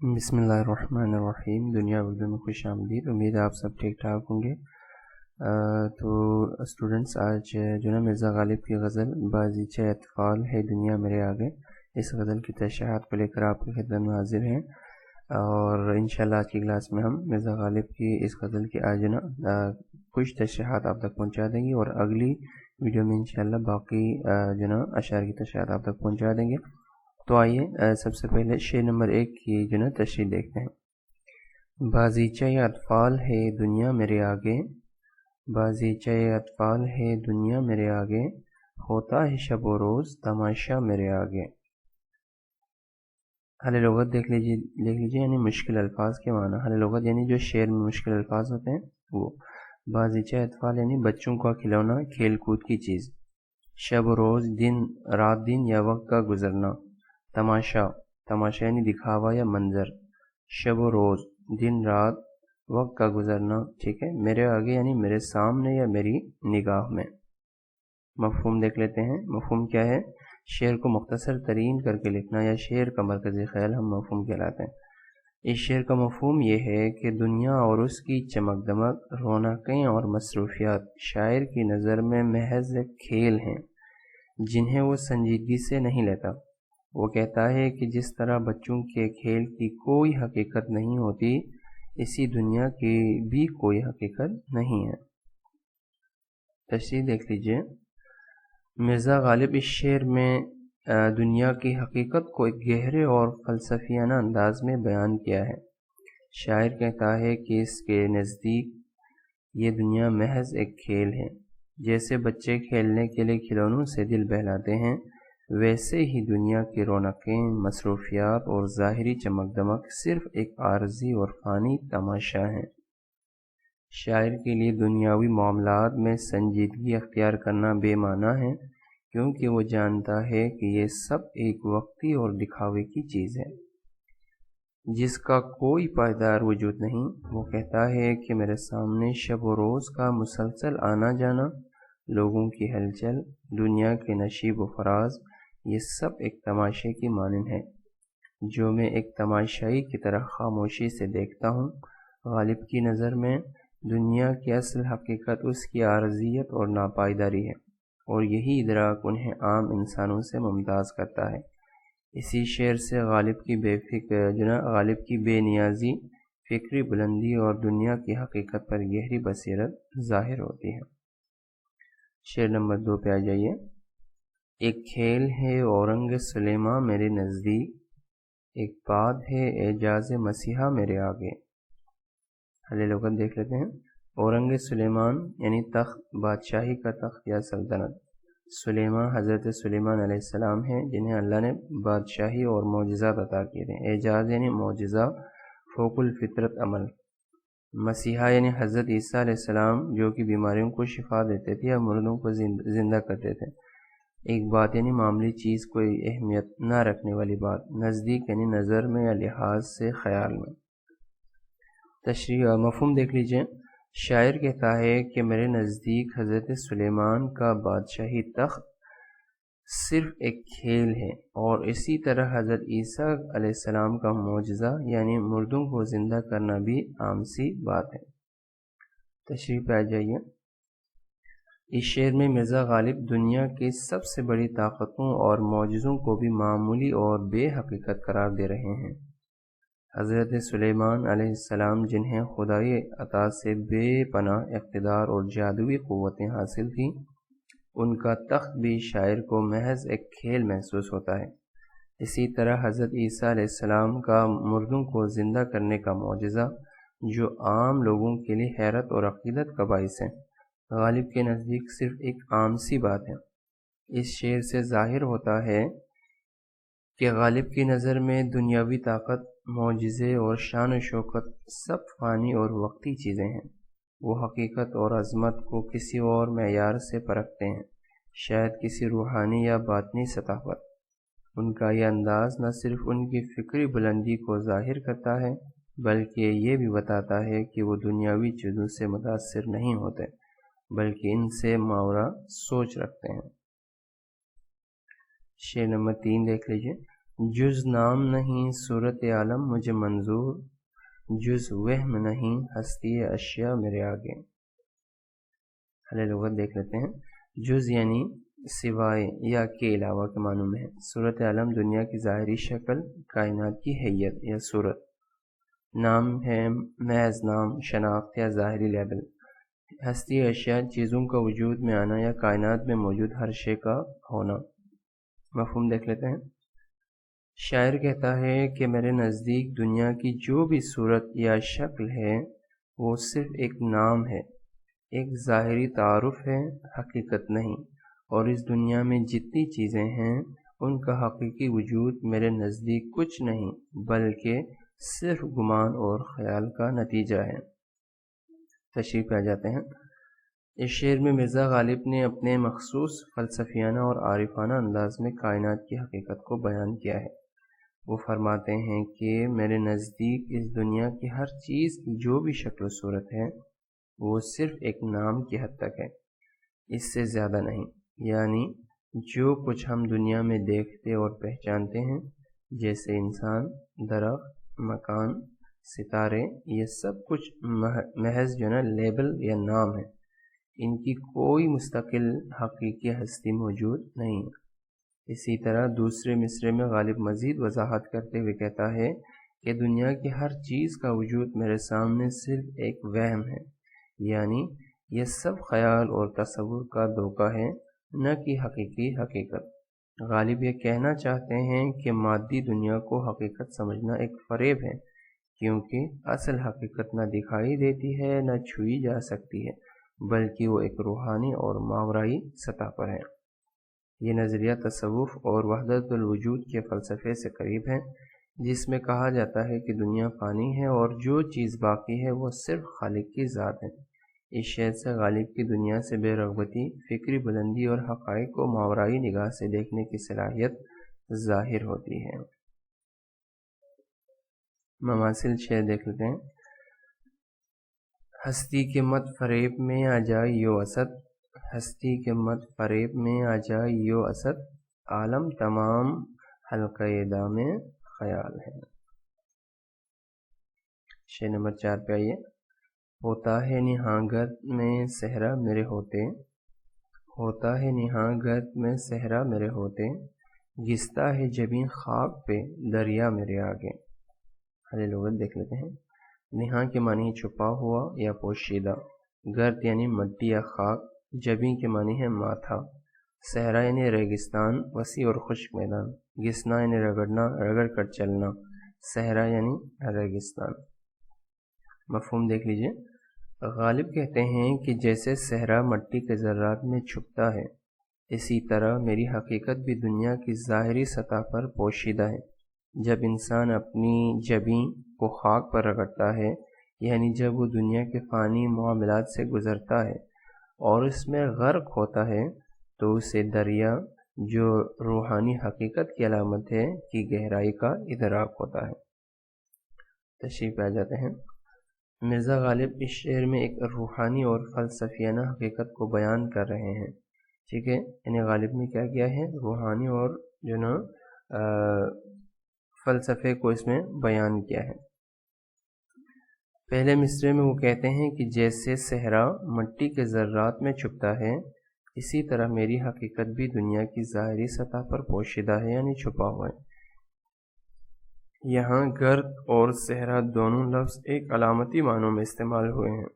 بسم اللہ الرحمن الرحیم۔ دنیا اردو میں خوش آمدید۔ امید ہے آپ سب ٹھیک ٹھاک ہوں گے۔ تو اسٹوڈنٹس، آج جو نا مرزا غالب کی غزل بازیچہ اطفال ہے دنیا میرے آگے، اس غزل کی تشریحات کو لے کر آپ کی خدمت میں حاضر ہیں، اور انشاءاللہ آج کی کلاس میں ہم مرزا غالب کی اس غزل کی آج نا کچھ تشریحات آپ تک پہنچا دیں گے، اور اگلی ویڈیو میں انشاءاللہ باقی جو نا اشعار کی تشریحات آپ تک پہنچا دیں گے۔ تو آئیے سب سے پہلے شعر نمبر 1 کی جو نا تشریح دیکھتے ہیں۔ بازیچہ اطفال ہے دنیا میرے آگے، بازیچہ اطفال ہے دنیا میرے آگے، ہوتا ہے شب و روز تماشا میرے آگے۔ حل لغت دیکھ لیجیے یعنی مشکل الفاظ کے معنی۔ حل لغت یعنی جو شعر میں مشکل الفاظ ہوتے ہیں وہ۔ بازیچہ اطفال یعنی بچوں کا کھلونا، کھیل کود کی چیز۔ شب و روز دن، رات دن یا وقت کا گزرنا۔ تماشا، تماشا یعنی دکھاوا یا منظر۔ شب و روز دن رات وقت کا گزرنا، ٹھیک ہے۔ میرے آگے یعنی میرے سامنے یا میری نگاہ میں۔ مفہوم دیکھ لیتے ہیں۔ مفہوم کیا ہے؟ شعر کو مختصر ترین کر کے لکھنا یا شعر کا مرکزی خیال ہم مفہوم کہلاتے ہیں۔ اس شعر کا مفہوم یہ ہے کہ دنیا اور اس کی چمک دمک، رونقیں اور مصروفیات شاعر کی نظر میں محض ایک کھیل ہیں جنہیں وہ سنجیدگی سے نہیں لیتا۔ وہ کہتا ہے کہ جس طرح بچوں کے کھیل کی کوئی حقیقت نہیں ہوتی، اسی دنیا کی بھی کوئی حقیقت نہیں ہے۔ تشریح دیکھ لیجئے۔ مرزا غالب اس شعر میں دنیا کی حقیقت کو ایک گہرے اور فلسفیانہ انداز میں بیان کیا ہے۔ شاعر کہتا ہے کہ اس کے نزدیک یہ دنیا محض ایک کھیل ہے۔ جیسے بچے کھیلنے کے لیے کھلونوں سے دل بہلاتے ہیں، ویسے ہی دنیا کی رونقیں، مصروفیات اور ظاہری چمک دمک صرف ایک عارضی اور فانی تماشا ہیں۔ شاعر کے لیے دنیاوی معاملات میں سنجیدگی اختیار کرنا بے معنی ہے، کیونکہ وہ جانتا ہے کہ یہ سب ایک وقتی اور دکھاوے کی چیز ہے جس کا کوئی پائیدار وجود نہیں۔ وہ کہتا ہے کہ میرے سامنے شب و روز کا مسلسل آنا جانا، لوگوں کی ہلچل، دنیا کے نشیب و فراز، یہ سب ایک تماشے کی مانند ہے جو میں ایک تماشائی کی طرح خاموشی سے دیکھتا ہوں۔ غالب کی نظر میں دنیا کی اصل حقیقت اس کی عارضیت اور ناپائیداری ہے، اور یہی ادراک انہیں عام انسانوں سے ممتاز کرتا ہے۔ اسی شعر سے غالب کی بے نیازی، فکری بلندی اور دنیا کی حقیقت پر گہری بصیرت ظاہر ہوتی ہے۔ شعر نمبر 2 پہ آ جائیے۔ ایک کھیل ہے اورنگ سلیماں میرے نزدیک، ایک بات ہے اعجاز مسیحا میرے آگے۔ حل لغت دیکھ لیتے ہیں۔ اورنگ سلیمان یعنی تخت، بادشاہی کا تخت یا سلطنت۔ سلیمان حضرت سلیمان علیہ السلام ہیں جنہیں اللہ نے بادشاہی اور معجزات عطا کیے تھے۔ اعجاز یعنی معجزہ، فوق الفطرت عمل۔ مسیحا یعنی حضرت عیسیٰ علیہ السلام جو کہ بیماریوں کو شفا دیتے تھے یا مردوں کو زندہ کرتے تھے۔ ایک بات یعنی معمولی چیز، کوئی اہمیت نہ رکھنے والی بات۔ نزدیک یعنی نظر میں یا لحاظ سے، خیال میں۔ تشریح مفہوم دیکھ لیجئے۔ شاعر کہتا ہے کہ میرے نزدیک حضرت سلیمان کا بادشاہی تخت صرف ایک کھیل ہے، اور اسی طرح حضرت عیسیٰ علیہ السلام کا معجزہ یعنی مردوں کو زندہ کرنا بھی عام سی بات ہے۔ تشریح پہ آ جائیے۔ اس شعر میں مرزا غالب دنیا کی سب سے بڑی طاقتوں اور معجزوں کو بھی معمولی اور بے حقیقت قرار دے رہے ہیں۔ حضرت سلیمان علیہ السلام جنہیں خدائی عطا سے بے پناہ اقتدار اور جادوئی قوتیں حاصل تھیں، ان کا تخت بھی شاعر کو محض ایک کھیل محسوس ہوتا ہے۔ اسی طرح حضرت عیسیٰ علیہ السلام کا مردوں کو زندہ کرنے کا معجزہ، جو عام لوگوں کے لیے حیرت اور عقیدت کا باعث ہے، غالب کے نزدیک صرف ایک عام سی بات ہے۔ اس شعر سے ظاہر ہوتا ہے کہ غالب کی نظر میں دنیاوی طاقت، معجزے اور شان و شوکت سب فانی اور وقتی چیزیں ہیں۔ وہ حقیقت اور عظمت کو کسی اور معیار سے پرکھتے ہیں، شاید کسی روحانی یا باطنی سطح پر۔ ان کا یہ انداز نہ صرف ان کی فکری بلندی کو ظاہر کرتا ہے، بلکہ یہ بھی بتاتا ہے کہ وہ دنیاوی چیزوں سے متاثر نہیں ہوتے، بلکہ ان سے ماورا سوچ رکھتے ہیں۔ شعر نمبر 3 دیکھ لیجئے۔ جز نام نہیں صورت عالم مجھے منظور، جز وہم نہیں ہستی اشیاء میرے آگے۔ حل لغت دیکھ لیتے ہیں۔ جز یعنی سوائے یا کے علاوہ کے معنوں میں ہے۔ صورت عالم دنیا کی ظاہری شکل، کائنات کی حیت یا صورت۔ نام ہے محض نام، شناخت یا ظاہری لیبل۔ ہستی اشیاء چیزوں کا وجود میں آنا یا کائنات میں موجود ہر شے کا ہونا۔ مفہوم دیکھ لیتے ہیں۔ شاعر کہتا ہے کہ میرے نزدیک دنیا کی جو بھی صورت یا شکل ہے وہ صرف ایک نام ہے، ایک ظاہری تعارف ہے، حقیقت نہیں، اور اس دنیا میں جتنی چیزیں ہیں ان کا حقیقی وجود میرے نزدیک کچھ نہیں بلکہ صرف گمان اور خیال کا نتیجہ ہے۔ تشریح پہ آ جاتے ہیں۔ اس شعر میں مرزا غالب نے اپنے مخصوص فلسفیانہ اور عارفانہ انداز میں کائنات کی حقیقت کو بیان کیا ہے۔ وہ فرماتے ہیں کہ میرے نزدیک اس دنیا کی ہر چیز کی جو بھی شکل و صورت ہے وہ صرف ایک نام کی حد تک ہے، اس سے زیادہ نہیں۔ یعنی جو کچھ ہم دنیا میں دیکھتے اور پہچانتے ہیں، جیسے انسان، درخت، مکان، ستارے، یہ سب کچھ محض جو نا لیبل یا نام ہے، ان کی کوئی مستقل حقیقی ہستی موجود نہیں ہے۔ اسی طرح دوسرے مصرے میں غالب مزید وضاحت کرتے ہوئے کہتا ہے کہ دنیا کی ہر چیز کا وجود میرے سامنے صرف ایک وہم ہے، یعنی یہ سب خیال اور تصور کا دھوکہ ہے، نہ کہ حقیقی حقیقت۔ غالب یہ کہنا چاہتے ہیں کہ مادی دنیا کو حقیقت سمجھنا ایک فریب ہے، کیونکہ اصل حقیقت نہ دکھائی دیتی ہے نہ چھوئی جا سکتی ہے، بلکہ وہ ایک روحانی اور ماورائی سطح پر ہے۔ یہ نظریہ تصوف اور وحدت الوجود کے فلسفے سے قریب ہے، جس میں کہا جاتا ہے کہ دنیا فانی ہے اور جو چیز باقی ہے وہ صرف خالق کی ذات ہے۔ اس شعر سے غالب کی دنیا سے بے رغبتی، فکری بلندی اور حقائق کو ماورائی نگاہ سے دیکھنے کی صلاحیت ظاہر ہوتی ہے۔ مماثل شعر دیکھ لیتے ہیں۔ ہستی کے مت فریب میں آ جائے یو اسد، ہستی کے مت فریب میں آ جائے یو اسد، عالم تمام حلقہ دام خیال ہے۔ شعر نمبر 4 پہ آئیے۔ ہوتا ہے نہاں گرد میں صحرا میرے ہوتے، ہوتا ہے نہاں گرد میں صحرا میرے ہوتے، گستا ہے جبیں خاک پہ دریا میرے آگے۔ حل لغت دیکھ لیتے ہیں۔ نہاں کے معنی چھپا ہوا یا پوشیدہ، گرد یعنی مٹی یا خاک، جبیں کے معنی ہے ماتھا، صحرا یعنی ریگستان، وسیع اور خشک میدان، گسنا یعنی رگڑنا، رگڑ کر چلنا، صحرا یعنی ریگستان۔ مفہوم دیکھ لیجئے۔ غالب کہتے ہیں کہ جیسے صحرا مٹی کے ذرات میں چھپتا ہے، اسی طرح میری حقیقت بھی دنیا کی ظاہری سطح پر پوشیدہ ہے۔ جب انسان اپنی جبیں کو خاک پر رگڑتا ہے، یعنی جب وہ دنیا کے فانی معاملات سے گزرتا ہے اور اس میں غرق ہوتا ہے، تو اسے دریا، جو روحانی حقیقت کی علامت ہے، کی گہرائی کا ادراک ہوتا ہے۔ تشریح پہ آ جاتے ہیں۔ مرزا غالب اس شعر میں ایک روحانی اور فلسفیانہ حقیقت کو بیان کر رہے ہیں، ٹھیک ہے۔ یعنی غالب نے کیا کیا ہے، روحانی اور جو نا فلسفے کو اس میں بیان کیا ہے۔ پہلے مصرے میں وہ کہتے ہیں کہ جیسے صحرا مٹی کے ذرات میں چھپتا ہے، اسی طرح میری حقیقت بھی دنیا کی ظاہری سطح پر پوشیدہ ہے، یعنی چھپا ہوا ہے۔ یہاں گرد اور صحرا دونوں لفظ ایک علامتی معنوں میں استعمال ہوئے ہیں،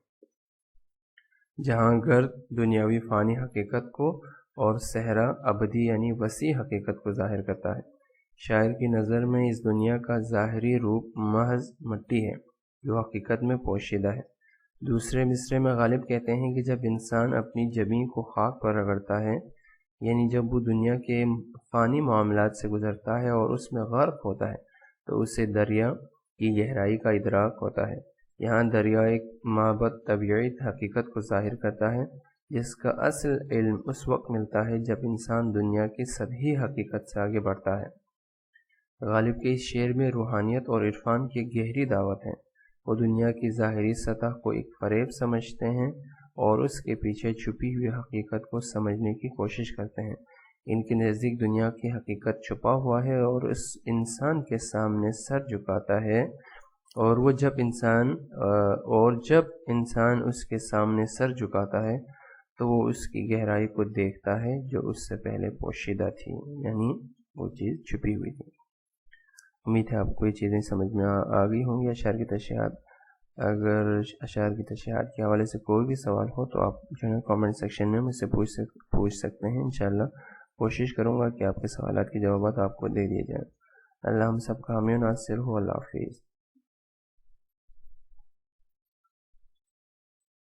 جہاں گرد دنیاوی فانی حقیقت کو اور صحرا ابدی یعنی وسیع حقیقت کو ظاہر کرتا ہے۔ شاعر کی نظر میں اس دنیا کا ظاہری روپ محض مٹی ہے جو حقیقت میں پوشیدہ ہے۔ دوسرے مصرے میں غالب کہتے ہیں کہ جب انسان اپنی جبیں کو خاک پر رگڑتا ہے، یعنی جب وہ دنیا کے فانی معاملات سے گزرتا ہے اور اس میں غرق ہوتا ہے، تو اسے دریا کی گہرائی کا ادراک ہوتا ہے۔ یہاں دریا ایک مابعد طبیعی حقیقت کو ظاہر کرتا ہے، جس کا اصل علم اس وقت ملتا ہے جب انسان دنیا کی سطحی حقیقت سے آگے بڑھتا ہے۔ غالب کے اس شعر میں روحانیت اور عرفان کی گہری دعوت ہے۔ وہ دنیا کی ظاہری سطح کو ایک فریب سمجھتے ہیں اور اس کے پیچھے چھپی ہوئی حقیقت کو سمجھنے کی کوشش کرتے ہیں۔ ان کے نزدیک دنیا کی حقیقت چھپا ہوا ہے اور اس انسان کے سامنے سر جھکاتا ہے، اور جب انسان اس کے سامنے سر جھکاتا ہے تو وہ اس کی گہرائی کو دیکھتا ہے جو اس سے پہلے پوشیدہ تھی، یعنی وہ چیز چھپی ہوئی تھی۔ امید ہے آپ کو یہ چیزیں سمجھ میں آ گئی ہوں گی اشعار کی تشریحات۔ اگر اشعار کی تشریحات کے حوالے سے کوئی بھی سوال ہو تو آپ جو ہے کامنٹ سیکشن میں مجھ سے پوچھ سکتے ہیں۔ انشاءاللہ کوشش کروں گا کہ آپ کے سوالات کے جوابات آپ کو دے دیے جائیں۔ اللہ ہم سب کا حامی و ناصر ہو۔ اللہ حافظ۔